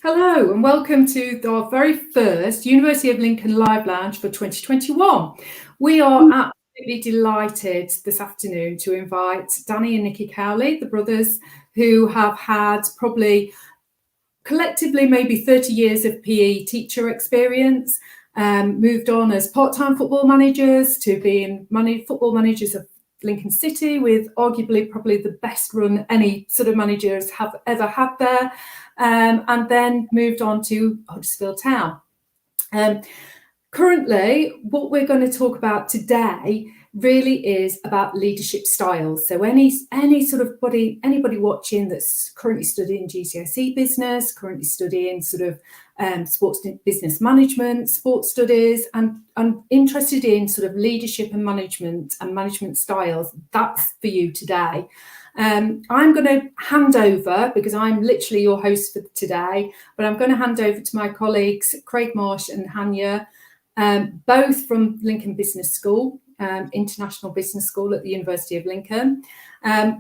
Hello and welcome to our very first University of Lincoln Live Lounge for 2021. We are absolutely delighted this afternoon to invite Danny and Nicky Cowley, the brothers, who have had probably collectively maybe 30 years of PE teacher experience, moved on as part-time football managers to being football managers of Lincoln City, with arguably probably the best run any sort of managers have ever had there, and then moved on to Huddersfield Town. Currently, what we're going to talk about today really is about leadership styles. So anybody watching that's currently studying GCSE business, currently studying sort of sports business management, sports studies, and interested in sort of leadership and management styles, that's for you today. I'm going to hand over, because I'm literally your host for today, but I'm going to hand over to my colleagues, Craig Marsh and Hanya, both from Lincoln Business School, International Business School at the University of Lincoln.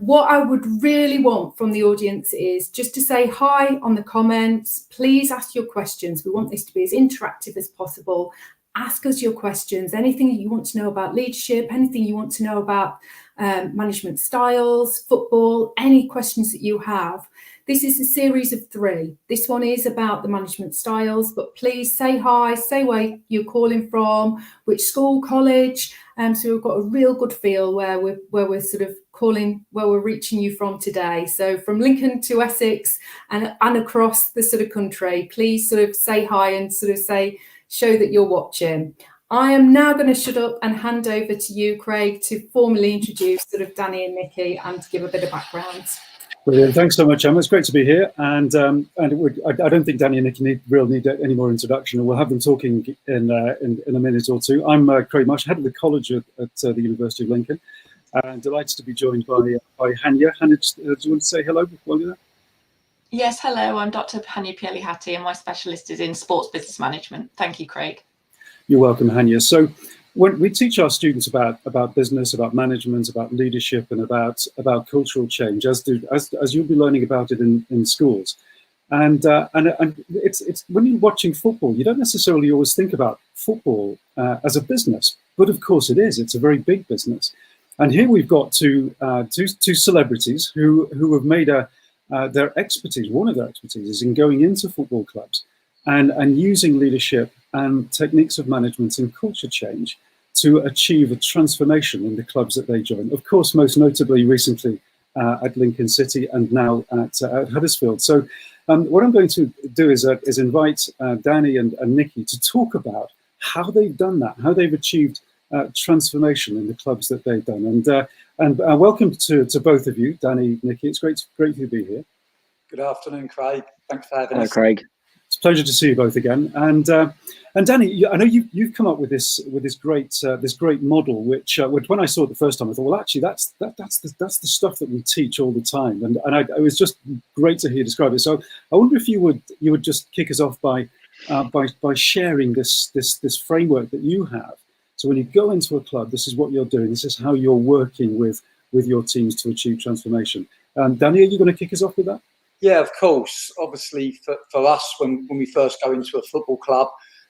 What I would really want from the audience is just to say hi on the comments. Please ask your questions. We want this to be as interactive as possible. Ask us your questions, anything you want to know about leadership, anything you want to know about management styles, football, any questions that you have. This is a series of 3. This one is about the management styles, but please say hi, say where you're calling from, which school, college. So we've got a real good feel where we're sort of calling, where we're reaching you from today. So from Lincoln to Essex and across the sort of country, please sort of say hi and sort of show that you're watching. I am now going to shut up and hand over to you, Craig, to formally introduce sort of Danny and Nicky and give a bit of background. Brilliant. Thanks so much, Emma. It's great to be here. And I don't think Danny and Nicky need any more introduction. We'll have them talking in a minute or two. I'm Craig Marsh, head of the college at the University of Lincoln, and delighted to be joined by Hanya. Hanya, do you want to say hello before we do that? Yes, hello. I'm Dr. Hanya Pielihati, and my specialist is in sports business management. Thank you, Craig. You're welcome, Hanya. So when we teach our students about business, about management, about leadership, and about cultural change, as you'll be learning about it in schools. And it's when you're watching football, you don't necessarily always think about football as a business, but of course it is. It's a very big business. And here we've got two celebrities who have made their expertise. One of their expertise is in going into football clubs and using leadership and techniques of management and culture change to achieve a transformation in the clubs that they join. Of course, most notably recently at Lincoln City and now at Huddersfield. So what I'm going to do is invite Danny and Nicky to talk about how they've done that, how they've achieved transformation in the clubs that they've done. And welcome to both of you, Danny, Nicky. It's great to be here. Good afternoon, Craig. Thanks for having us. Hello, Craig. It's a pleasure to see you both again. And Danny, I know you've come up with this great model, which when I saw it the first time, I thought, well, actually, that's the stuff that we teach all the time. And it was just great to hear you describe it. So I wonder if you would just kick us off by sharing this framework that you have. So when you go into a club, this is what you're doing. This is how you're working with your teams to achieve transformation. Danny, are you going to kick us off with that? Yeah, of course. Obviously, for us, when we first go into a football club,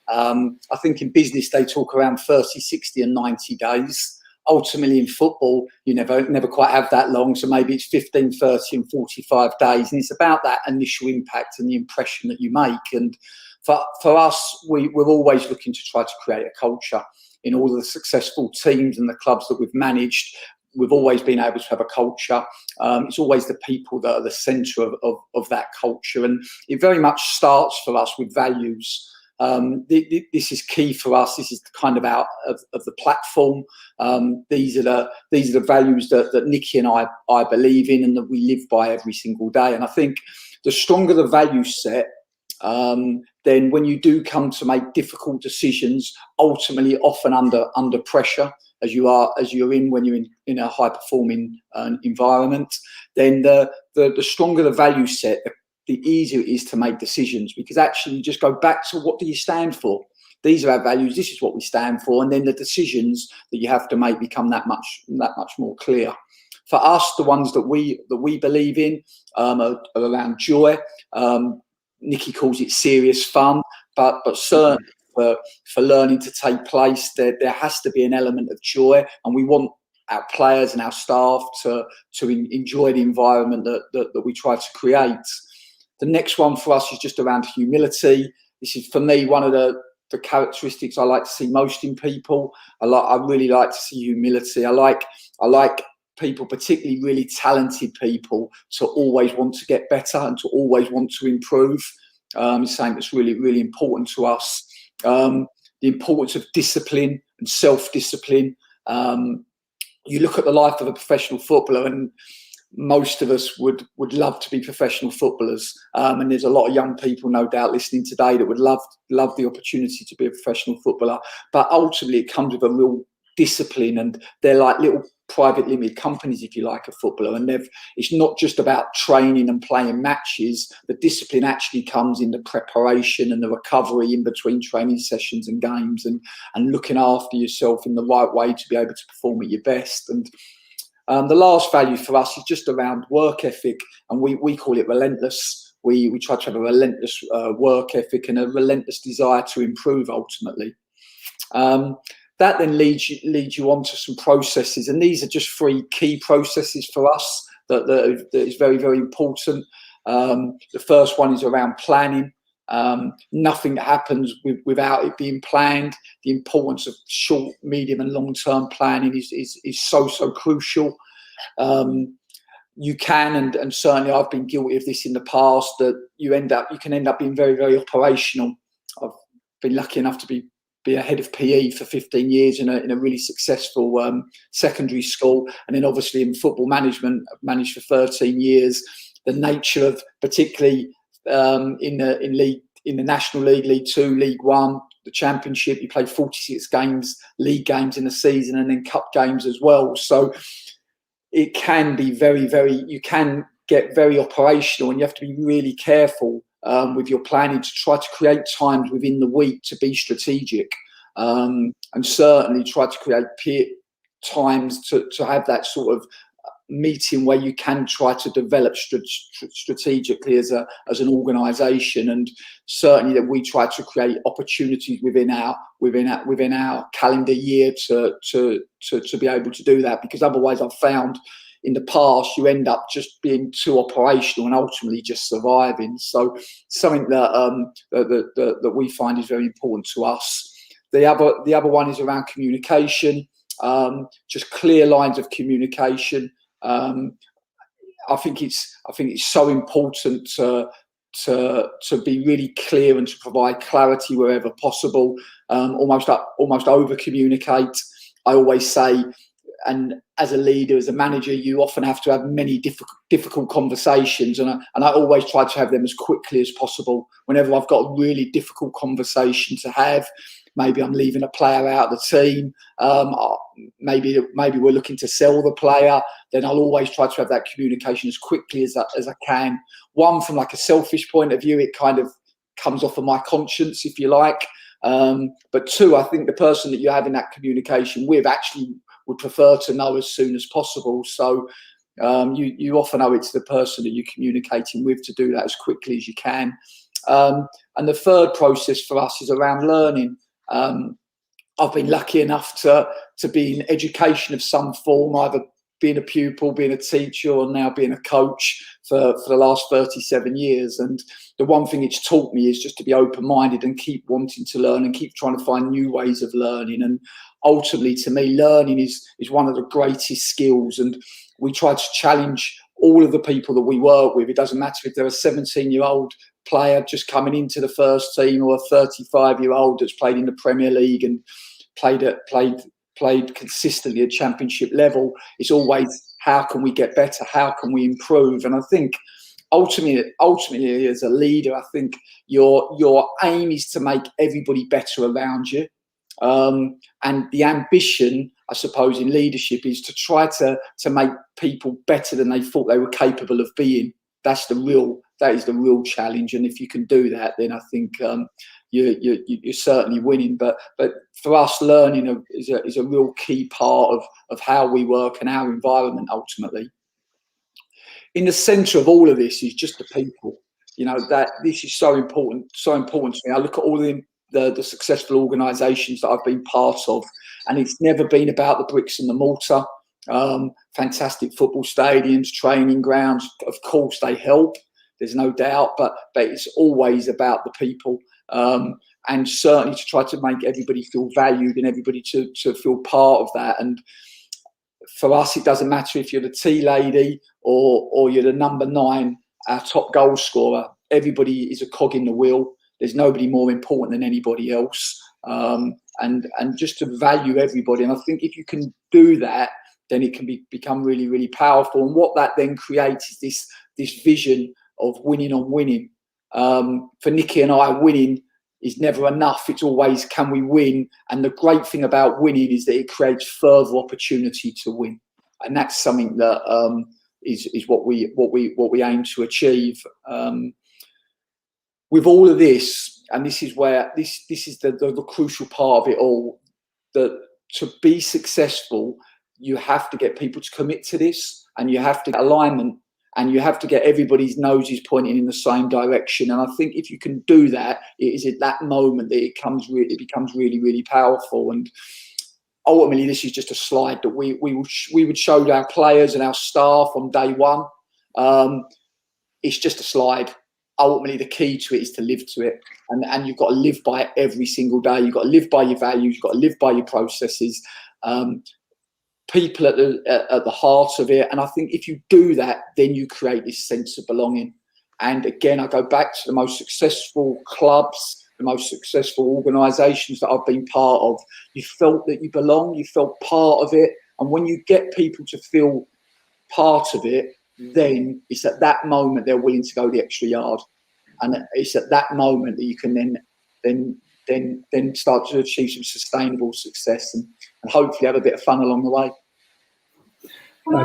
I think in business they talk around 30, 60 and 90 days. Ultimately, in football, you never quite have that long. So maybe it's 15, 30 and 45 days. And it's about that initial impact and the impression that you make. And for us, we're always looking to try to create a culture. In all of the successful teams and the clubs that we've managed, we've always been able to have a culture. It's always the people that are the centre of that culture. And it very much starts for us with values. This is key for us. This is kind of out of the platform. These are the values that Nicky and I believe in and that we live by every single day. And I think the stronger the value set, then when you do come to make difficult decisions, ultimately often under pressure, as you're when you're in a high performing environment, then the stronger the value set, the easier it is to make decisions, because actually you just go back to what do you stand for? These are our values. This is what we stand for, and then the decisions that you have to make become that much more clear. For us, the ones that we believe in are around joy. Nicky calls it serious fun, but certainly for learning to take place, there has to be an element of joy, and we want our players and our staff to enjoy the environment that we try to create. The next one for us is just around humility. This is, for me, one of the characteristics I like to see most in people. I really like to see humility. I like people, particularly really talented people, to always want to get better and to always want to improve. It's something that's really, really important to us. The importance of discipline and self-discipline. You look at the life of a professional footballer, and most of us would love to be professional footballers. And there's a lot of young people, no doubt, listening today that would love the opportunity to be a professional footballer. But ultimately, it comes with a real discipline, and they're like little private limited companies, if you like, a footballer. And it's not just about training and playing matches. The discipline actually comes in the preparation and the recovery in between training sessions and games, and looking after yourself in the right way to be able to perform at your best. And the last value for us is just around work ethic, and we call it relentless. We try to have a relentless work ethic and a relentless desire to improve ultimately. That then leads you on to some processes, and these are just 3 key processes for us that is very, very important. The first one is around planning. Nothing happens without it being planned. The importance of short, medium, and long-term planning is so crucial. You can, and certainly I've been guilty of this in the past, that you can end up being very, very operational. I've been lucky enough to be a head of PE for 15 years in a really successful secondary school, and then obviously in football management, I've managed for 13 years. The nature of, particularly in the National League, League 2, League 1, the Championship, you play 46 games, league games in a season, and then cup games as well. So it can be you can get very operational, and you have to be really careful with your planning to try to create times within the week to be strategic, and certainly try to create times to have that sort of meeting where you can try to develop strategically as an organisation. And certainly that we try to create opportunities within our calendar year to be able to do that, because otherwise I've found in the past you end up just being too operational and ultimately just surviving. So something that we find is very important to us. The other one is around communication, just clear lines of communication. I think it's so important to be really clear and to provide clarity wherever possible. Almost over communicate. I always say, and as a leader, as a manager, you often have to have many difficult conversations, and I always try to have them as quickly as possible. Whenever I've got a really difficult conversation to have, maybe I'm leaving a player out of the team, maybe we're looking to sell the player, then I'll always try to have that communication as quickly as I can. One, from like a selfish point of view, it kind of comes off of my conscience, if you like. But 2, I think the person that you're having that communication with actually would prefer to know as soon as possible. So you often owe it to the person that you're communicating with to do that as quickly as you can. And the third process for us is around learning. I've been lucky enough to be in education of some form, either being a pupil, being a teacher, or now being a coach for the last 37 years. And the one thing it's taught me is just to be open-minded and keep wanting to learn and keep trying to find new ways of learning. And ultimately, to me, learning is one of the greatest skills. And we try to challenge all of the people that we work with. It doesn't matter if they're a 17-year-old player just coming into the first team, or a 35-year-old that's played in the Premier League and played consistently at championship level. It's always, how can we get better? How can we improve? And I think ultimately as a leader, I think your aim is to make everybody better around you. And the ambition, I suppose, in leadership is to try to make people better than they thought they were capable of being. That is the real challenge. And if you can do that, then I think you're certainly winning. But for us, learning is a real key part of how we work and our environment ultimately. In the centre of all of this is just the people. You know, that this is so important to me. I look at all the successful organisations that I've been part of, and it's never been about the bricks and the mortar. Fantastic football stadiums, training grounds, of course they help, there's no doubt, but it's always about the people, and certainly to try to make everybody feel valued and everybody to feel part of that. And for us, it doesn't matter if you're the tea lady or you're the number 9, our top goal scorer. Everybody is a cog in the wheel. There's nobody more important than anybody else, and just to value everybody. And I think if you can do that, then it can become really, really powerful. And what that then creates is this vision of winning on winning. For Nicky and I, winning is never enough. It's always, can we win? And the great thing about winning is that it creates further opportunity to win, and that's something that is what we aim to achieve. With all of this, and this is where this is the crucial part of it all, that to be successful, you have to get people to commit to this, and you have to get alignment, and you have to get everybody's noses pointing in the same direction. And I think if you can do that, it is at that moment that it becomes really, really powerful. And ultimately, this is just a slide that we would show our players and our staff on day one. It's just a slide. Ultimately, the key to it is to live to it, and you've got to live by it every single day. You've got to live by your values. You've got to live by your processes. People at the heart of it, and I think if you do that, then you create this sense of belonging. And again, I go back to the most successful clubs, the most successful organisations that I've been part of. You felt that you belong. You felt part of it, and when you get people to feel part of it, then it's at that moment they're willing to go the extra yard, and it's at that moment that you can then start to achieve some sustainable success and hopefully have a bit of fun along the way.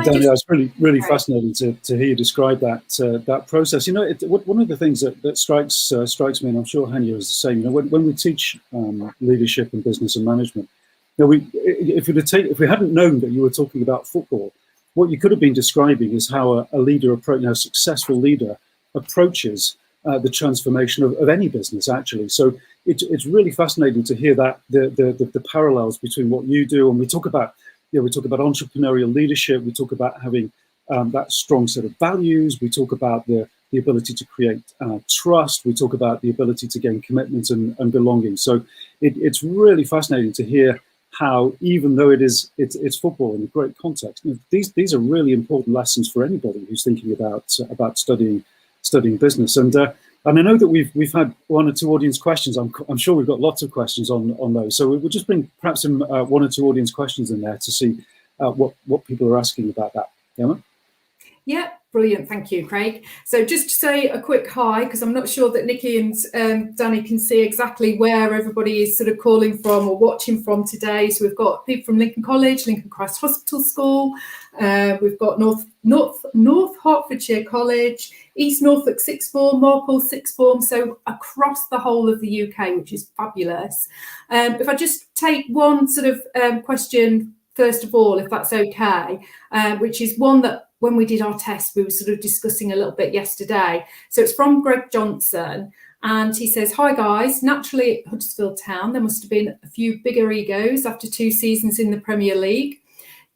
Danny, it's really fascinating to hear you describe that process. You know, one of the things that strikes me, and I'm sure Hanya is the same. You know, when we teach leadership and business and management, you know, if we hadn't known that you were talking about football, what you could have been describing is how a successful leader approaches the transformation of any business, actually. So it's really fascinating to hear that the parallels between what you do, and we talk about entrepreneurial leadership, we talk about having that strong set of values, we talk about the ability to create trust, we talk about the ability to gain commitment and belonging. So it's really fascinating to hear how, even though it's football in a great context, you know, these are really important lessons for anybody who's thinking about studying business. And I know that we've had one or two audience questions. I'm sure we've got lots of questions on those. So we'll just bring perhaps some one or two audience questions in there to see what people are asking about that. Emma? Yeah, brilliant. Thank you, Craig. So just to say a quick hi, because I'm not sure that Nicky and Danny can see exactly where everybody is sort of calling from or watching from today. So we've got people from Lincoln College, Lincoln Christ Hospital School. We've got North Hertfordshire College, East Norfolk Sixth Form, Marple Sixth Form. So across the whole of the UK, which is fabulous. If I just take one sort of question first of all, if that's okay, which is one that when we did our test, we were sort of discussing a little bit yesterday. So it's from Greg Johnson, and he says, "Hi guys, naturally at Huddersfield Town, there must have been a few bigger egos after 2 seasons in the Premier League.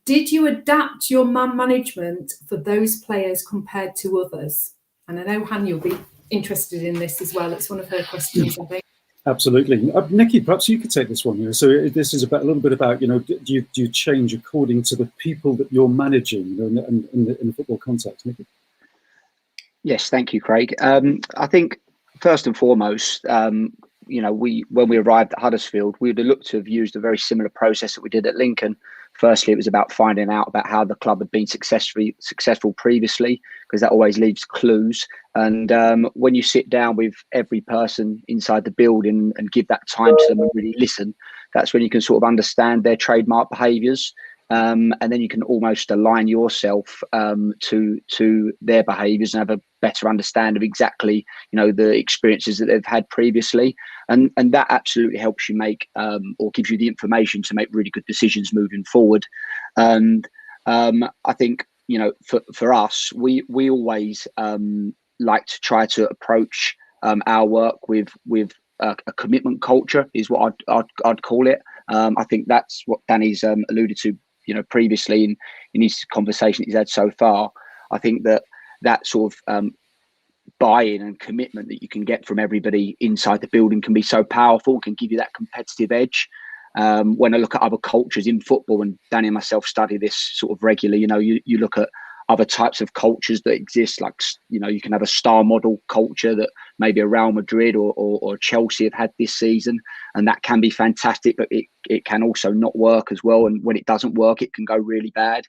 Did you adapt your man management for those players compared to others?" And I know Hanya will be interested in this as well. It's one of her questions, I think. Absolutely. Nicky, perhaps you could take this one. You know, so this is a little bit about, you know, do you change according to the people that you're managing, you know, in the football context, Nicky? Yes, thank you, Craig. I think first and foremost, you know, when we arrived at Huddersfield, we would have looked to have used a very similar process that we did at Lincoln. Firstly, it was about finding out about how the club had been successful previously, because that always leaves clues. And when you sit down with every person inside the building and give that time to them and really listen, that's when you can sort of understand their trademark behaviours. And then you can almost align yourself to their behaviours and have a better understanding of exactly, you know, the experiences that they've had previously, and that absolutely helps you make or gives you the information to make really good decisions moving forward. And I think, you know, for us, we always like to try to approach our work with a commitment culture, is what I'd call it. I think that's what Danny's alluded to, previously in his conversation he's had so far. I think that sort of buy-in and commitment that you can get from everybody inside the building can be so powerful, can give you that competitive edge. When I look at other cultures in football, and Danny and myself study this sort of regularly, you look at other types of cultures that exist, like, you can have a star model culture that maybe a Real Madrid or Chelsea have had this season, and that can be fantastic, but it can also not work as well. And when it doesn't work, it can go really bad.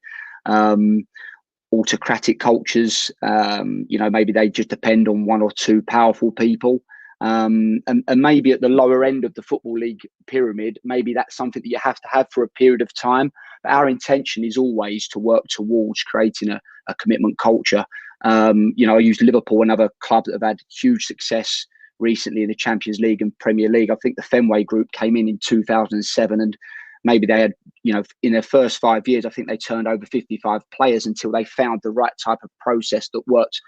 Autocratic cultures, maybe they just depend on one or two powerful people. And maybe at the lower end of the Football League pyramid, maybe that's something that you have to have for a period of time. But our intention is always to work towards creating a commitment culture. I use Liverpool, another club that have had huge success recently in the Champions League and Premier League. I think the Fenway Group came in 2007, and maybe they had, in their first 5 years, I think they turned over 55 players until they found the right type of process that worked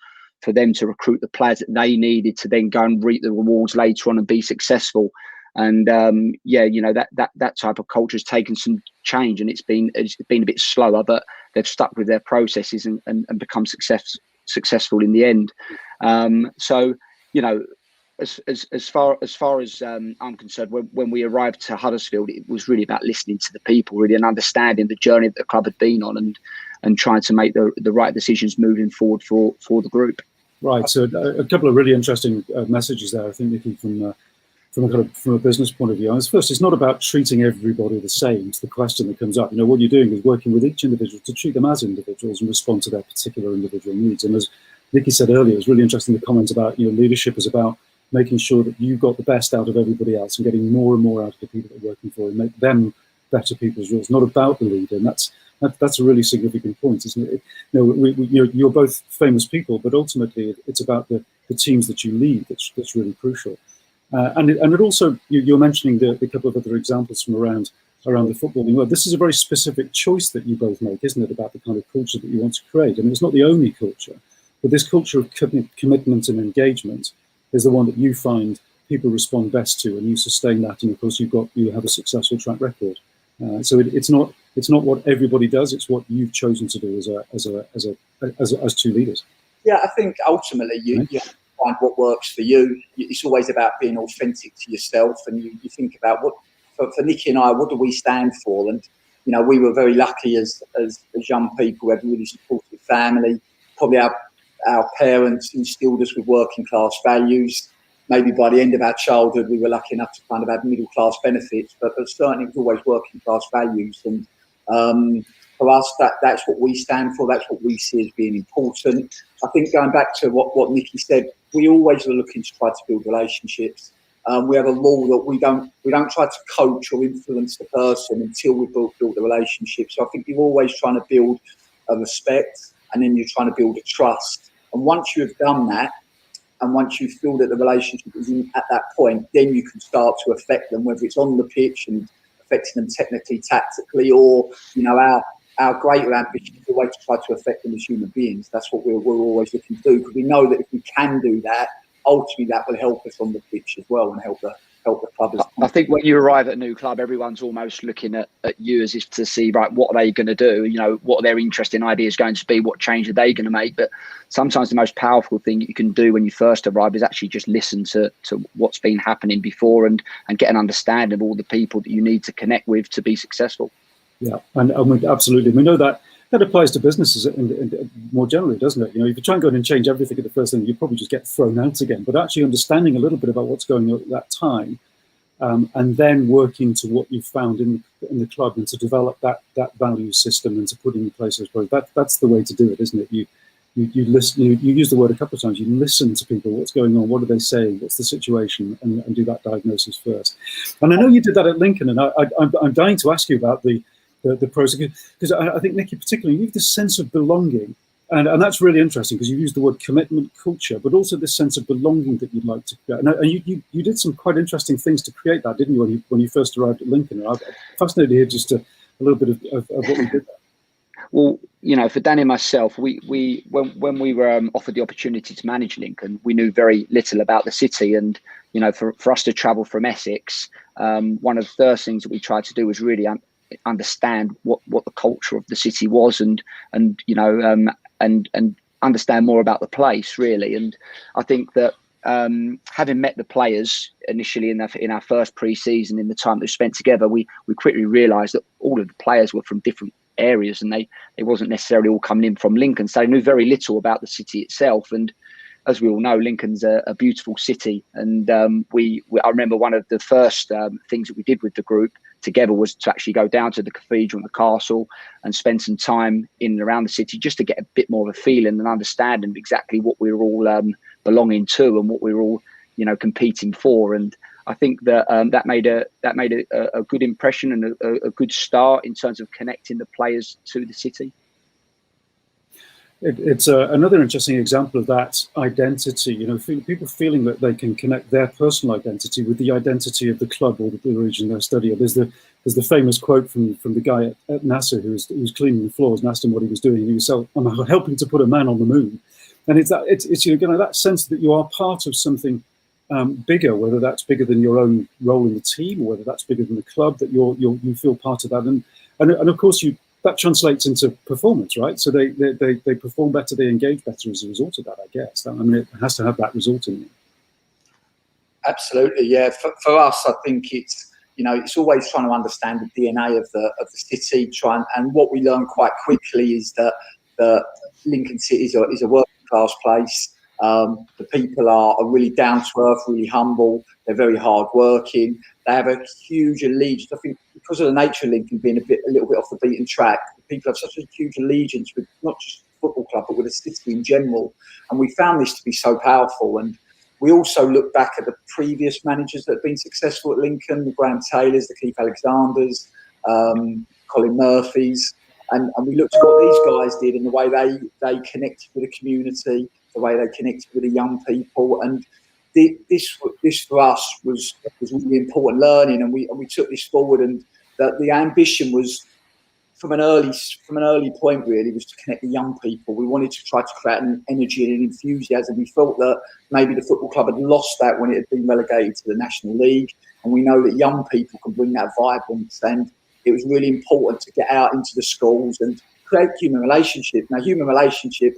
for them to recruit the players that they needed to then go and reap the rewards later on and be successful. And that type of culture has taken some change, and it's been a bit slower, but they've stuck with their processes and become successful in the end. As far as I'm concerned, when we arrived to Huddersfield, it was really about listening to the people, really, and understanding the journey that the club had been on, and trying to make the right decisions moving forward for the group. Right. So a couple of really interesting messages there, I think, Nicky, from a business point of view. First, it's not about treating everybody the same. It's the question that comes up. What you're doing is working with each individual to treat them as individuals and respond to their particular individual needs. And as Nicky said earlier, it was really interesting, the comment about leadership is about making sure that you got the best out of everybody else and getting more and more out of the people that you're working for and make them better people as well. It's not about the leader, and that's a really significant point, isn't it? You're both famous people, but ultimately it's about the teams that you lead that's really crucial. And it also, you're mentioning the couple of other examples from around the footballing world. This is a very specific choice that you both make, isn't it, about the kind of culture that you want to create? I mean, it's not the only culture, but this culture of commitment and engagement is the one that you find people respond best to, and you sustain that, and of course you have a successful track record. So it's not what everybody does; it's what you've chosen to do as two leaders. Yeah, I think ultimately you have to find what works for you. It's always about being authentic to yourself, and you think about what for Nicky and I, what do we stand for? And we were very lucky as young people. We had a really supportive family. Probably our parents instilled us with working class values. Maybe by the end of our childhood, we were lucky enough to kind of have middle class benefits, but certainly it was always working class values. And for us, that's what we stand for. That's what we see as being important. I think going back to what Nicky said, we always are looking to try to build relationships. We have a law that we don't try to coach or influence the person until we've built the relationship. So I think you're always trying to build a respect, and then you're trying to build a trust. And once you have done that, and once you feel that the relationship is at that point, then you can start to affect them, whether it's on the pitch and affecting them technically, tactically, or our greater ambition is always to try to affect them as human beings. That's what we're always looking to do, because we know that if we can do that, ultimately that will help us on the pitch as well and help the club. I think when you arrive at a new club, everyone's almost looking at you as if to see, right, what are they going to do? What are their interesting ideas going to be? What change are they going to make? But sometimes the most powerful thing you can do when you first arrive is actually just listen to what's been happening before and get an understanding of all the people that you need to connect with to be successful. Yeah, and absolutely. We know that applies to businesses more generally, doesn't it? If you try and go in and change everything at the first thing, you probably just get thrown out again. But actually understanding a little bit about what's going on at that time, and then working to what you've found in the club and to develop that value system and to put in place, I suppose that's the way to do it, isn't it? You listen. You use the word a couple of times. You listen to people. What's going on? What are they saying? What's the situation? And do that diagnosis first. And I know you did that at Lincoln, and I'm dying to ask you about the process, because I think, Nicky, particularly, you have this sense of belonging, and that's really interesting, because you use the word commitment culture, but also this sense of belonging that you'd like to create. And you did some quite interesting things to create that, didn't you, when you first arrived at Lincoln? And I'm fascinated to hear just a little bit of what you did there. Well, you know, for Danny and myself, when we were offered the opportunity to manage Lincoln, we knew very little about the city. And, you know, for us to travel from Essex, one of the first things that we tried to do was really understand what the culture of the city was, and you know, and understand more about the place, really. And I think that having met the players initially in our first pre-season, in the time that we spent together, we quickly realised that all of the players were from different areas, and they wasn't necessarily all coming in from Lincoln, so they knew very little about the city itself. And as we all know, Lincoln's a beautiful city, and I remember one of the first things that we did with the group together was to actually go down to the cathedral and the castle and spend some time in and around the city, just to get a bit more of a feeling and understanding of exactly what we were all belonging to and what we were all, you know, competing for. And I think that that made a good impression and a good start in terms of connecting the players to the city. It's another interesting example of that identity, you know, people feeling that they can connect their personal identity with the identity of the club or the region they're studying. There's the famous quote from the guy at NASA who was cleaning the floors and asked him what he was doing. He was saying, "I'm helping to put a man on the moon." And it's you know, that sense that you are part of something bigger, whether that's bigger than your own role in the team or whether that's bigger than the club, that you feel part of that. And of course that translates into performance, right? So they perform better, they engage better as a result of that, I guess. I mean, it has to have that result in it. Absolutely, yeah. For us, I think it's, you know, it's always trying to understand the DNA of the city. And what we learn quite quickly is that the Lincoln City is a working class place. The people are really down to earth, really humble. They're very hard working. They have a huge allegiance. I think because of the nature of Lincoln being a little bit off the beaten track, people have such a huge allegiance with not just the football club, but with the city in general. And we found this to be so powerful. And we also look back at the previous managers that have been successful at Lincoln, the Graham Taylors, the Keith Alexanders, Colin Murphys. And we looked at what these guys did and the way they connected with the community, the way they connected with the young people. And this for us was really important learning, and we took this forward. And the ambition was from an early point really was to connect the young people. We wanted to try to create an energy and an enthusiasm. We felt that maybe the football club had lost that when it had been relegated to the National League, and we know that young people can bring that vibrance. And it was really important to get out into the schools and create human relationship. Now, human relationship,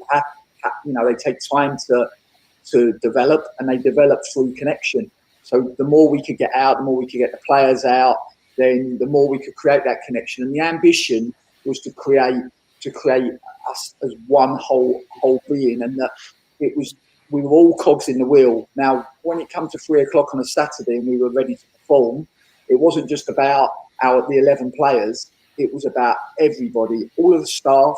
you know, they take time to develop, and they develop through connection. So the more we could get out, the more we could get the players out, then the more we could create that connection. And the ambition was to create us as one whole being, and that we were all cogs in the wheel. Now, when it came to 3 o'clock on a Saturday and we were ready to perform, it wasn't just about the 11 players. It was about everybody, all of the staff,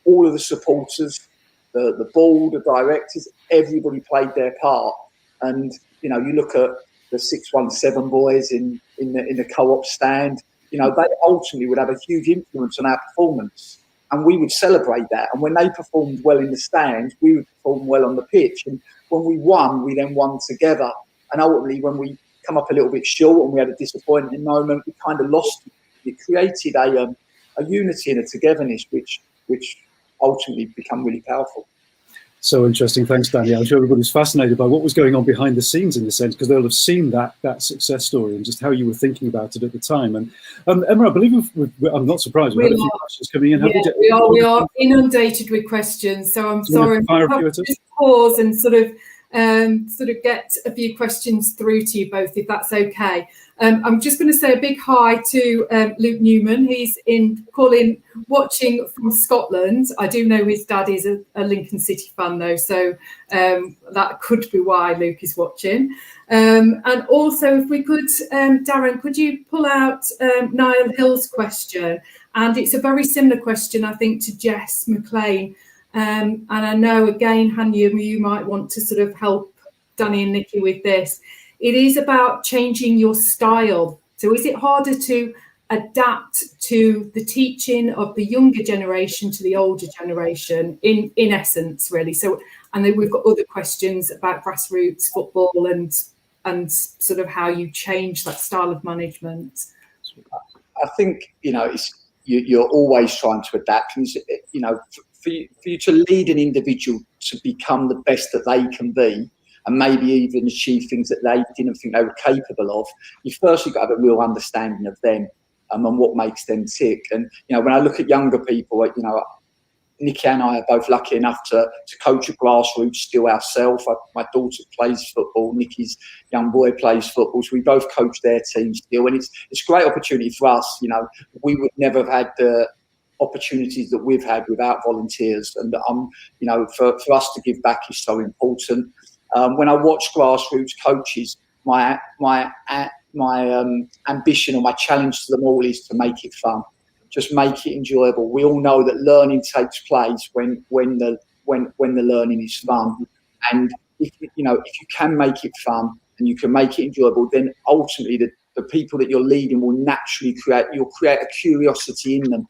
all of the supporters, the board, the directors, everybody played their part. And, you know, you look at the 617 boys in the co-op stand, you know, they ultimately would have a huge influence on our performance. And we would celebrate that. And when they performed well in the stands, we would perform well on the pitch. And when we won, we then won together. And ultimately, when we come up a little bit short and we had a disappointing moment, we kind of lost it. It created a unity and a togetherness, which ultimately become really powerful. So interesting. Thanks, Danny. I'm sure everybody's fascinated by what was going on behind the scenes in the sense, because they'll have seen that success story and just how you were thinking about it at the time. And Emma, I believe I'm not surprised. We've had a few questions coming in. Yeah, we are inundated with questions. So I'm sorry. I'll have to just pause and sort of get a few questions through to you both, if that's okay. I'm just going to say a big hi to Luke Newman. He's watching from Scotland. I do know his dad is a Lincoln City fan though, so that could be why Luke is watching. And also, if we could, Darren, could you pull out Niall Hill's question? And it's a very similar question, I think, to Jess McLean. And I know, again, Hanya, you might want to sort of help Danny and Nicky with this. It is about changing your style. So is it harder to adapt to the teaching of the younger generation to the older generation, in essence, really? So, and then we've got other questions about grassroots football and sort of how you change that style of management. I think, you know, it's you're always trying to adapt. And, you know, for you to lead an individual to become the best that they can be, and maybe even achieve things that they didn't think they were capable of, you firstly got to have a real understanding of them and what makes them tick. And, you know, when I look at younger people, you know, Nicky and I are both lucky enough to coach at grassroots still ourselves. My daughter plays football, Nicky's young boy plays football, so we both coach their teams still. And it's a great opportunity for us. You know, we would never have had the opportunities that we've had without volunteers. And, you know, for us to give back is so important. When I watch grassroots coaches, my ambition or my challenge to them all is to make it fun. Just make it enjoyable. We all know that learning takes place when the learning is fun. And if you can make it fun and you can make it enjoyable, then ultimately the people that you're leading will naturally create a curiosity in them.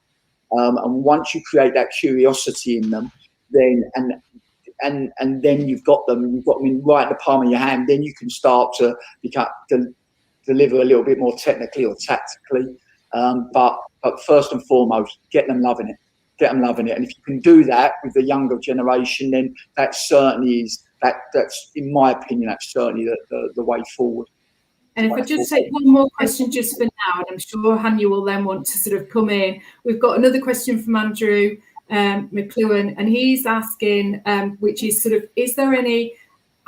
And once you create that curiosity in them, then and then you've got them in right in the palm of your hand. Then you can start to deliver a little bit more technically or tactically. But first and foremost, get them loving it. And if you can do that with the younger generation, then that certainly is that's in my opinion, that's certainly the way forward. And if I just take one more question just for now, and I'm sure Hanya will then want to sort of come in. We've got another question from Andrew McLuhan, and he's asking, which is sort of, is there any,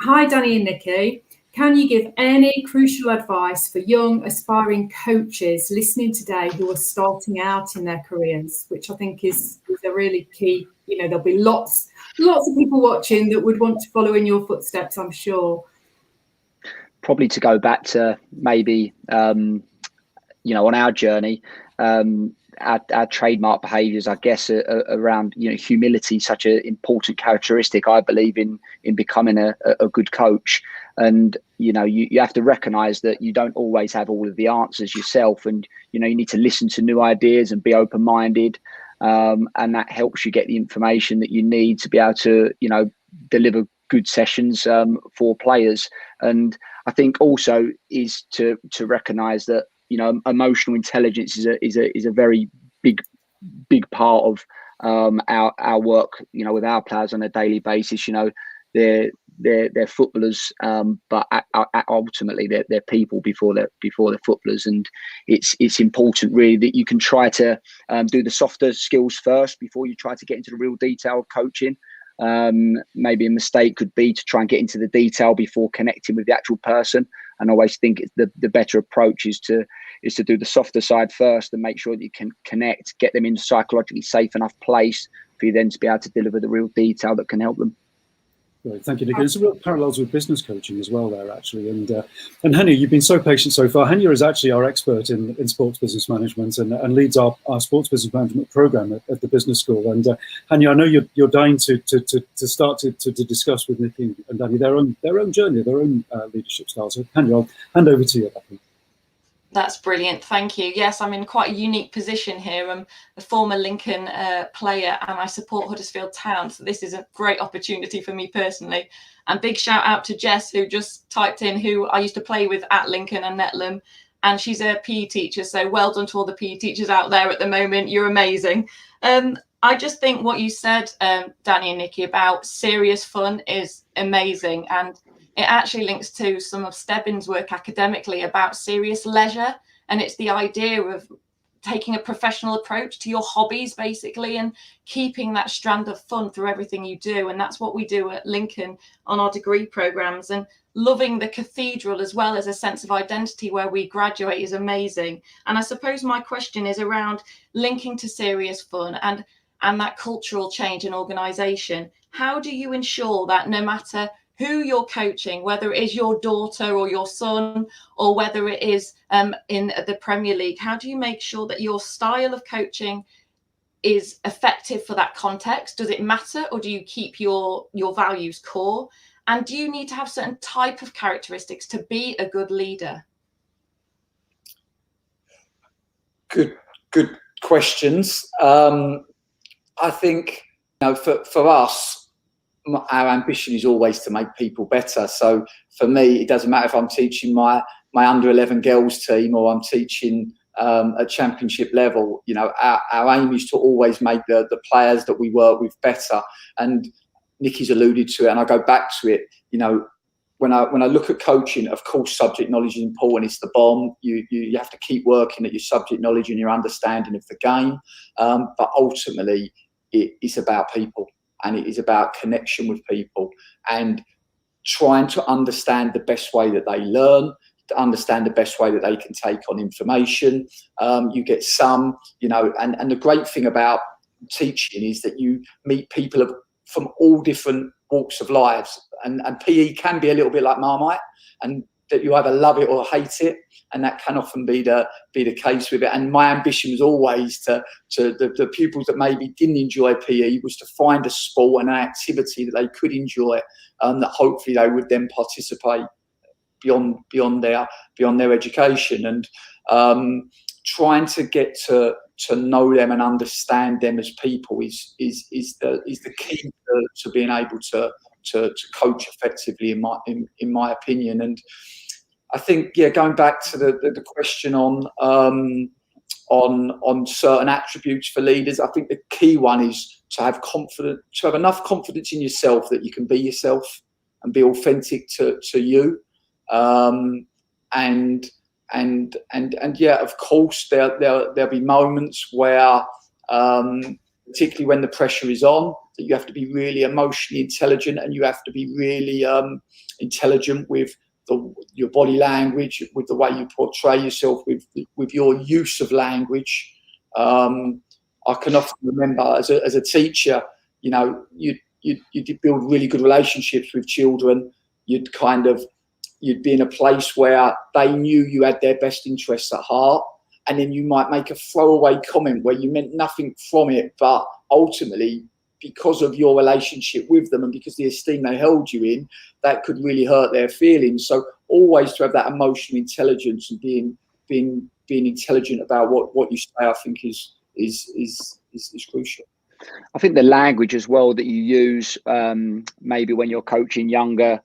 hi Danny and Nicky, can you give any crucial advice for young aspiring coaches listening today who are starting out in their careers, which I think is a really key, you know, there'll be lots of people watching that would want to follow in your footsteps, I'm sure. Probably to go back to maybe, you know, on our journey, our trademark behaviours, I guess, around, you know, humility, such an important characteristic, I believe, in becoming a good coach. And, you know, you have to recognise that you don't always have all of the answers yourself. And, you know, you need to listen to new ideas and be open-minded. And that helps you get the information that you need to be able to, you know, deliver good sessions for players. And I think also is to recognise that, you know, emotional intelligence is a very big part of our work, you know, with our players on a daily basis. You know, they're footballers, but ultimately they're people before they're footballers. And it's important really that you can try to do the softer skills first before you try to get into the real detail of coaching. Maybe a mistake could be to try and get into the detail before connecting with the actual person. And I always think the better approach is to do the softer side first and make sure that you can connect, get them in a psychologically safe enough place for you then to be able to deliver the real detail that can help them. Great, thank you, Nicky. There's some real parallels with business coaching as well there, actually. And Hanya, you've been so patient so far. Hanya is actually our expert in sports business management and leads our sports business management program at the business school. And Hanya, I know you're dying to start to discuss with Nicky and Danny their own journey, their own leadership styles. So Hanya, I'll hand over to you at that point. That's brilliant. Thank you. Yes, I'm in quite a unique position here. I'm a former Lincoln player and I support Huddersfield Town. So this is a great opportunity for me personally. And big shout out to Jess, who just typed in who I used to play with at Lincoln and Netlham. And she's a PE teacher. So well done to all the PE teachers out there at the moment. You're amazing. I just think what you said, Danny and Nicky, about serious fun is amazing. And it actually links to some of Stebbins' work academically about serious leisure. And it's the idea of taking a professional approach to your hobbies, basically, and keeping that strand of fun through everything you do. And that's what we do at Lincoln on our degree programs. And loving the cathedral as well as a sense of identity where we graduate is amazing. And I suppose my question is around linking to serious fun and that cultural change in organisation. How do you ensure that no matter who you're coaching, whether it is your daughter or your son, or whether it is in the Premier League, how do you make sure that your style of coaching is effective for that context? Does it matter, or do you keep your values core? And do you need to have certain type of characteristics to be a good leader? Good questions. I think, you know, for us, our ambition is always to make people better. So for me, it doesn't matter if I'm teaching my under 11 girls team or I'm teaching at championship level. You know, our aim is to always make the players that we work with better. And Nicky's alluded to it, and I go back to it. You know, when I look at coaching, of course, subject knowledge is important. It's the bomb. You have to keep working at your subject knowledge and your understanding of the game. But ultimately, it is about people, and it is about connection with people and trying to understand the best way that they learn, to understand the best way that they can take on information. You get some, you know, and the great thing about teaching is that you meet people from all different walks of lives, and PE can be a little bit like Marmite, and that you either love it or hate it, and that can often be the case with it. And my ambition was always to the pupils that maybe didn't enjoy PE was to find a sport and an activity that they could enjoy, that hopefully they would then participate beyond their education, and trying to get to know them and understand them as people is the key to being able to coach effectively, in my opinion. And I think, yeah, going back to the question on certain attributes for leaders, I think the key one is to have enough confidence in yourself that you can be yourself and be authentic to you. And yeah, of course, there'll be moments where, particularly when the pressure is on, that you have to be really emotionally intelligent, and you have to be really intelligent with your body language, with the way you portray yourself, with your use of language. I can often remember as a teacher, you know, you build really good relationships with children. You'd be in a place where they knew you had their best interests at heart, and then you might make a throwaway comment where you meant nothing from it, but ultimately, because of your relationship with them and because the esteem they held you in, that could really hurt their feelings. So always to have that emotional intelligence and being intelligent about what you say, I think is crucial. I think the language as well that you use, maybe when you're coaching younger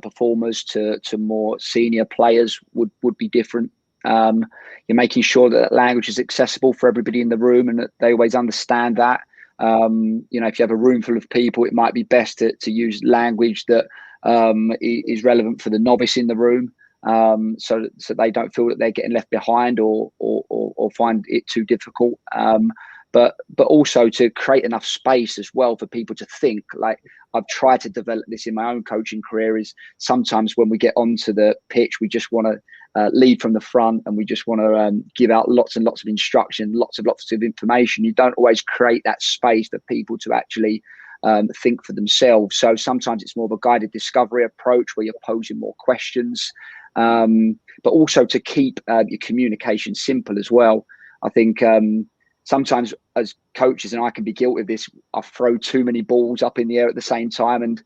performers to more senior players would be different. You're making sure that language is accessible for everybody in the room and that they always understand that. You know, if you have a room full of people, it might be best to use language that is relevant for the novice in the room, so they don't feel that they're getting left behind or find it too difficult. But also to create enough space as well for people to think. Like, I've tried to develop this in my own coaching career, is sometimes when we get onto the pitch, we just want to lead from the front, and we just want to give out lots and lots of instruction, lots of information. You don't always create that space for people to actually think for themselves. So sometimes it's more of a guided discovery approach where you're posing more questions, but also to keep your communication simple as well. I think sometimes as coaches, and I can be guilty of this, I throw too many balls up in the air at the same time, and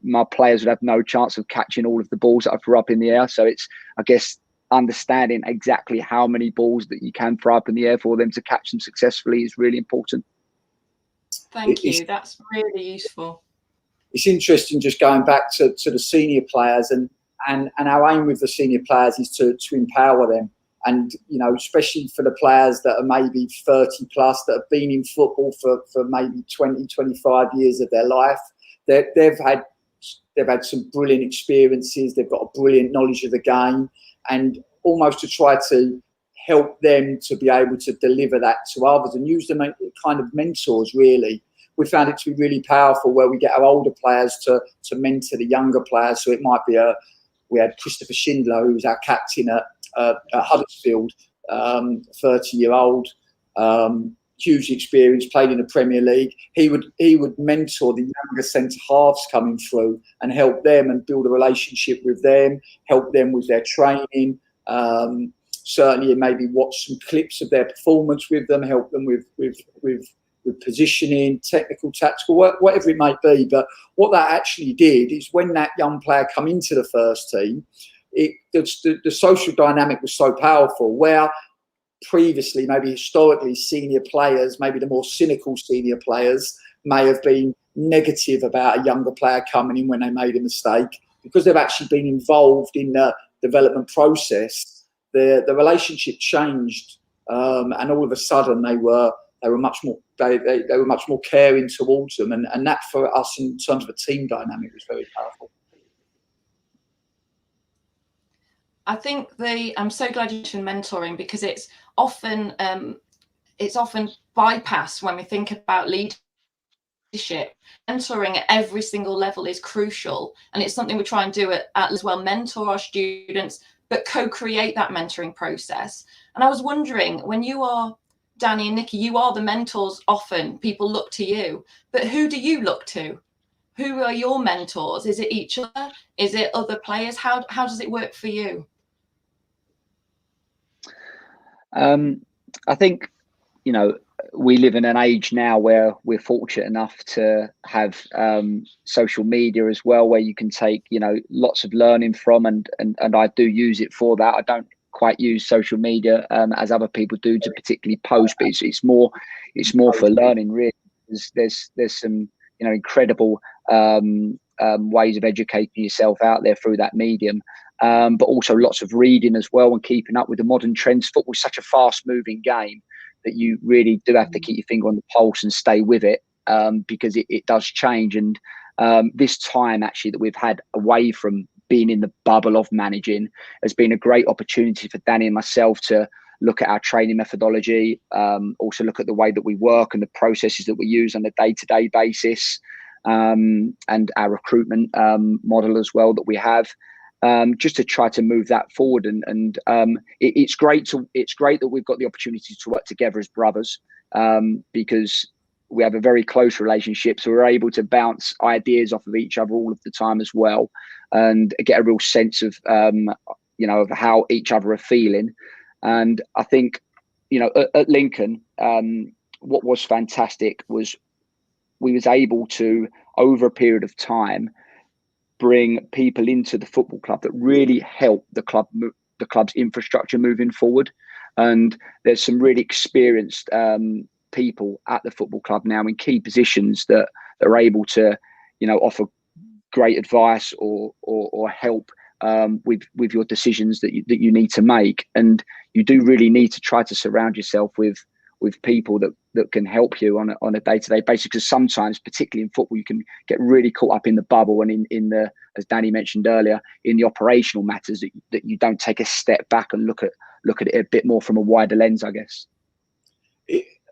my players would have no chance of catching all of the balls that I throw up in the air. So it's, I guess, understanding exactly how many balls that you can throw up in the air for them to catch them successfully is really important. Thank you. That's really useful. It's interesting, just going back to the senior players, and our aim with the senior players is to empower them. And, you know, especially for the players that are maybe 30 plus, that have been in football for maybe 20, 25 years of their life, they've had some brilliant experiences. They've got a brilliant knowledge of the game, and almost to try to help them to be able to deliver that to others and use them as kind of mentors, really. We found it to be really powerful where we get our older players to mentor the younger players. So it might be we had Christopher Schindler, who was our captain at Huddersfield, 30-year-old, huge experience, played in the Premier League. He would mentor the younger centre halves coming through and help them and build a relationship with them, help them with their training. Certainly, maybe watch some clips of their performance with them, help them with positioning, technical, tactical, whatever it might be. But what that actually did is, when that young player come into the first team, the social dynamic was so powerful, where previously, maybe historically, senior players, maybe the more cynical senior players, may have been negative about a younger player coming in when they made a mistake. Because they've actually been involved in the development process, the relationship changed and all of a sudden they were much more caring towards them, and that for us in terms of a team dynamic was very powerful. I think I'm so glad you mentioned mentoring, because it's often bypassed when we think about leadership. Mentoring at every single level is crucial, and it's something we try and do at as well, mentor our students, but co-create that mentoring process. And I was wondering, when you are Danny and Nicky, you are the mentors, often people look to you, but who do you look to? Who are your mentors? Is it each other? Is it other players? How does it work for you? I think, you know, we live in an age now where we're fortunate enough to have social media as well, where you can take, you know, lots of learning from, and I do use it for that. I don't quite use social media as other people do to particularly post, but it's more for learning, really. There's some, you know, incredible ways of educating yourself out there through that medium. But also lots of reading as well, and keeping up with the modern trends. Football is such a fast moving game that you really do have to keep your finger on the pulse and stay with it, because it does change. And this time actually that we've had away from being in the bubble of managing has been a great opportunity for Danny and myself to look at our training methodology, also look at the way that we work and the processes that we use on a day-to-day basis, and our recruitment model as well that we have. Just to try to move that forward, and it's great that we've got the opportunity to work together as brothers, because we have a very close relationship, so we're able to bounce ideas off of each other all of the time as well, and get a real sense of you know, of how each other are feeling. And I think, you know, at Lincoln, what was fantastic was we was able to, over a period of time, bring people into the football club that really help the club's infrastructure moving forward. And there's some really experienced people at the football club now in key positions that are able to, you know, offer great advice or help with your decisions that you need to make. And you do really need to try to surround yourself with people that can help you on a day-to-day basis, because sometimes, particularly in football, you can get really caught up in the bubble and in the, as Danny mentioned earlier, in the operational matters that you don't take a step back and look at it a bit more from a wider lens, I guess.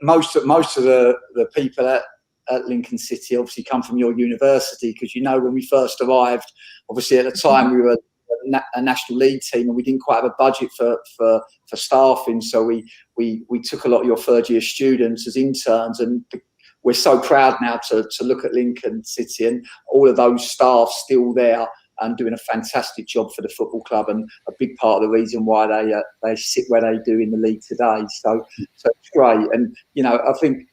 Most of the people at Lincoln City obviously come from your university, because, you know, when we first arrived, obviously at the time we were a national league team and we didn't quite have a budget for staffing, so we took a lot of your third year students as interns, and we're so proud now to look at Lincoln City and all of those staff still there and doing a fantastic job for the football club, and a big part of the reason why they sit where they do in the league today. So it's great. And, you know, I think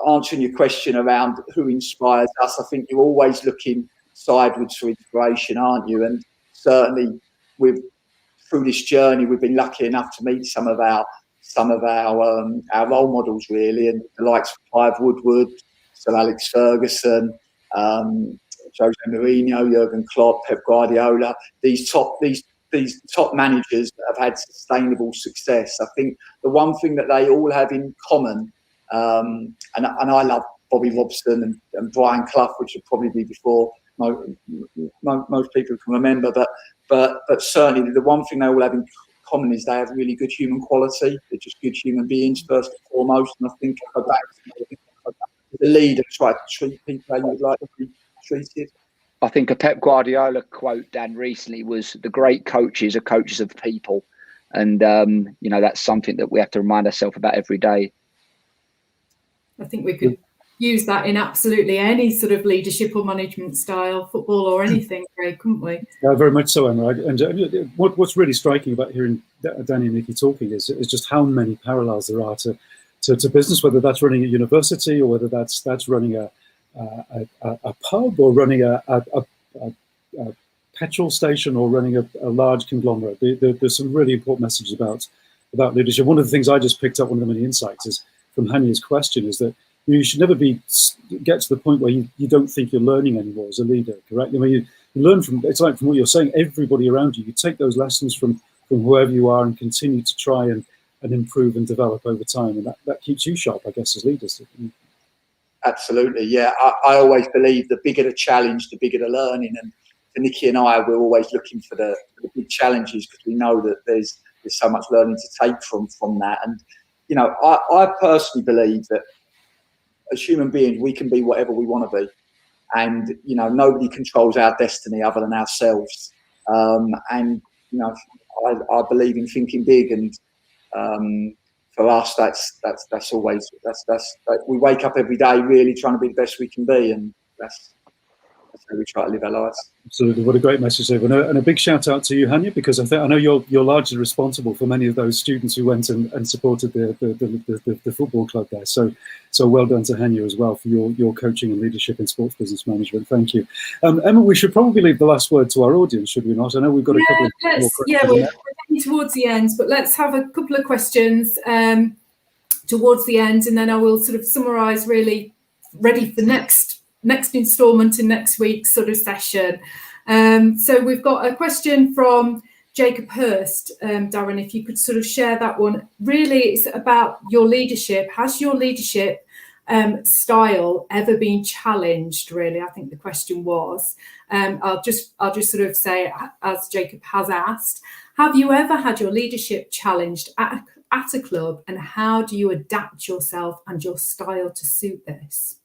answering your question around who inspires us, I think you're always looking sideways for inspiration, aren't you? And certainly through this journey, we've been lucky enough to meet some of our role models, really, and the likes of Clive Woodward, Sir Alex Ferguson, Jose Mourinho, Jurgen Klopp, Pep Guardiola. These top managers that have had sustainable success. I think the one thing that they all have in common, and I love Bobby Robson and Brian Clough, which would probably be before most people can remember, but certainly the one thing they all have in common is they have really good human quality. They're just good human beings first and foremost. And I think if I back the leader, try to treat people how you would like to be treated. I think a Pep Guardiola quote, Dan, recently was, "The great coaches are coaches of people," and you know, that's something that we have to remind ourselves about every day. I think we could use that in absolutely any sort of leadership or management style, football or anything, Craig, couldn't we? Yeah, very much so, Emma. And what's really striking about hearing Danny and Nicky talking is just how many parallels there are to business, whether that's running a university or whether that's running a pub or running a petrol station or running a large conglomerate. There's some really important messages about leadership. One of the things I just picked up, one of the many insights is from Hanya's question, is that you should never get to the point where you don't think you're learning anymore as a leader, correct? I mean, you learn from, it's like from what you're saying, everybody around you, you take those lessons from whoever you are and continue to try and improve and develop over time, and that keeps you sharp, I guess, as leaders. Absolutely, yeah. I always believe the bigger the challenge, the bigger the learning. And for Nicky and I, we're always looking for the big challenges, because we know that there's so much learning to take from that. And you know, I personally believe that as human beings, we can be whatever we want to be, and you know, nobody controls our destiny other than ourselves. And you know, I believe in thinking big, and for us, that's always we wake up every day really trying to be the best we can be, and that's how we try to live our lives. Absolutely, what a great message, David. And a big shout out to you, Hanya, because I know you're largely responsible for many of those students who went and supported the football club there. So well done to Hanya as well for your coaching and leadership in sports business management. Thank you. Emma, we should probably leave the last word to our audience, should we not? I know we've got a couple of more questions. Yeah, we're getting towards the end, but let's have a couple of questions towards the end, and then I will sort of summarise, really ready for next instalment in next week's sort of session. So we've got a question from Jacob Hurst. Darren, if you could sort of share that one. Really, it's about your leadership. Has your leadership style ever been challenged? Really, I think the question was. I'll just sort of say, as Jacob has asked, have you ever had your leadership challenged at a club, and how do you adapt yourself and your style to suit this?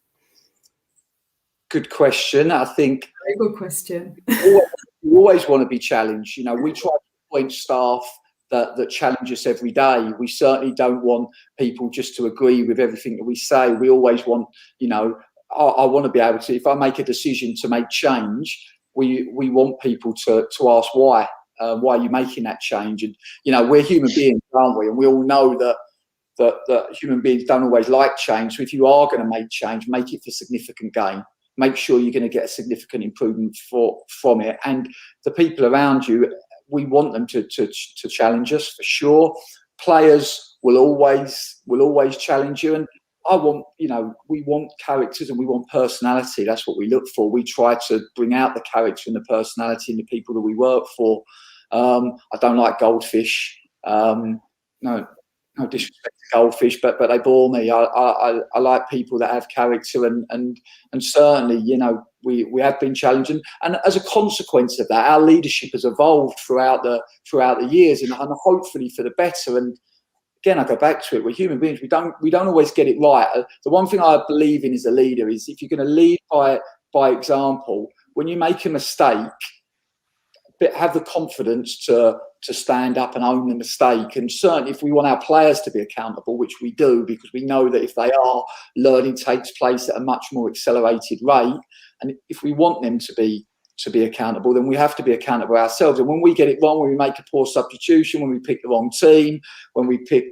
Good question. I think very good question. We always want to be challenged. You know, we try to appoint staff that challenge us every day. We certainly don't want people just to agree with everything that we say. We always want, you know, I want to be able to, if I make a decision to make change, we want people to ask why are you making that change? And you know, we're human beings, aren't we? And we all know that human beings don't always like change. So if you are going to make change, make it for significant gain. Make sure you're going to get a significant improvement from it. And the people around you, we want them to challenge us for sure. Players will always challenge you. And we want characters and we want personality. That's what we look for. We try to bring out the character and the personality in the people that we work for. I don't like goldfish. No disrespect to goldfish, but they bore me. I like people that have character, and certainly, you know, we have been challenging, and as a consequence of that, our leadership has evolved throughout the years, and hopefully for the better. And again, I go back to it. We're human beings. We don't always get it right. The one thing I believe in as a leader is, if you're going to lead by example, when you make a mistake, have the confidence to stand up and own the mistake. And certainly if we want our players to be accountable, which we do, because we know that if they are, learning takes place at a much more accelerated rate. And if we want them to be accountable, then we have to be accountable ourselves. And when we get it wrong, when we make a poor substitution, when we pick the wrong team, when we pick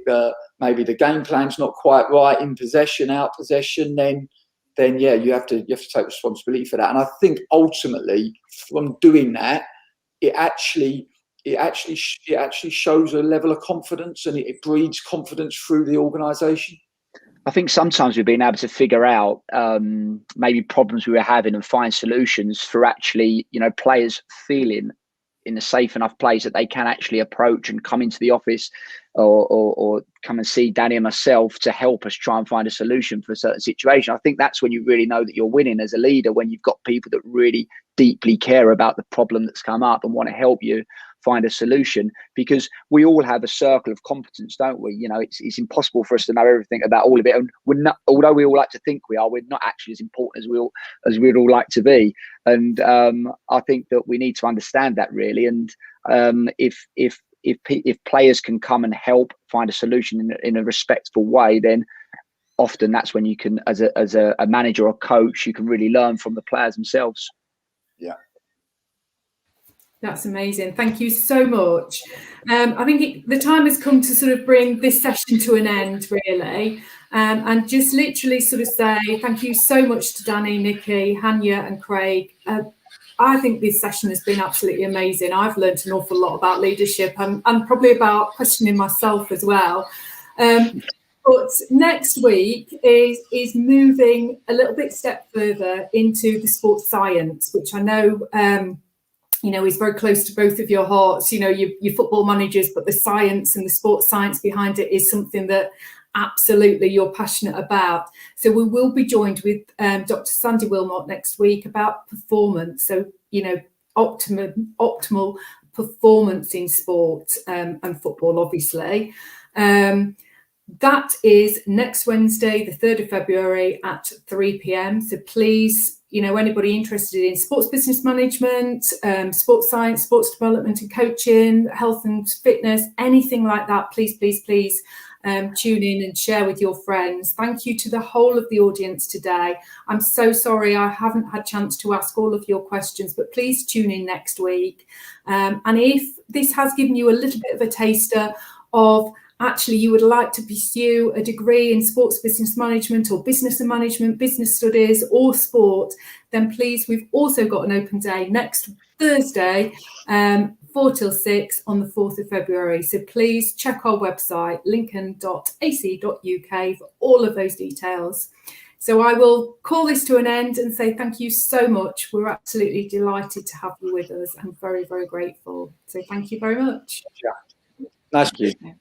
maybe the game plan's not quite right, in possession, out possession, then yeah, you have to take responsibility for that. And I think ultimately from doing that, it actually shows a level of confidence, and it breeds confidence through the organisation. I think sometimes we've been able to figure out maybe problems we were having and find solutions for actually, you know, players feeling in a safe enough place that they can actually approach and come into the office or come and see Danny and myself to help us try and find a solution for a certain situation. I think that's when you really know that you're winning as a leader, when you've got people that really deeply care about the problem that's come up and want to help you find a solution, because we all have a circle of competence, don't we? You know, it's impossible for us to know everything about all of it, and we're not, although we all like to think we are, we're not actually as important as we'd all like to be. And I think that we need to understand that, really. And if players can come and help find a solution in a respectful way, then often that's when you can, as a manager or coach, you can really learn from the players themselves. Yeah. That's amazing. Thank you so much. I think the time has come to sort of bring this session to an end, really, and just literally sort of say thank you so much to Danny, Nicky, Hanya and Craig. I think this session has been absolutely amazing. I've learned an awful lot about leadership and probably about questioning myself as well. But next week is moving a little bit step further into the sports science, which I know you know, is very close to both of your hearts, you know, your football managers, but the science and the sports science behind it is something that absolutely you're passionate about. So we will be joined with Dr. Sandy Wilmot next week about performance. So, you know, optimal performance in sport and football, obviously. That is next Wednesday, the 3rd of February at 3 p.m. So please, you know, anybody interested in sports business management, sports science, sports development and coaching, health and fitness, anything like that, please, please, please tune in and share with your friends. Thank you to the whole of the audience today. I'm so sorry I haven't had a chance to ask all of your questions, but please tune in next week. And if this has given you a little bit of a taster of actually you would like to pursue a degree in sports business management or business and management, business studies or sport, then please, we've also got an open day next Thursday, 4 till 6 on the 4th of February. So please check our website, lincoln.ac.uk, for all of those details. So I will call this to an end and say thank you so much. We're absolutely delighted to have you with us and very, very grateful. So thank you very much. Yeah. Nice to meet you.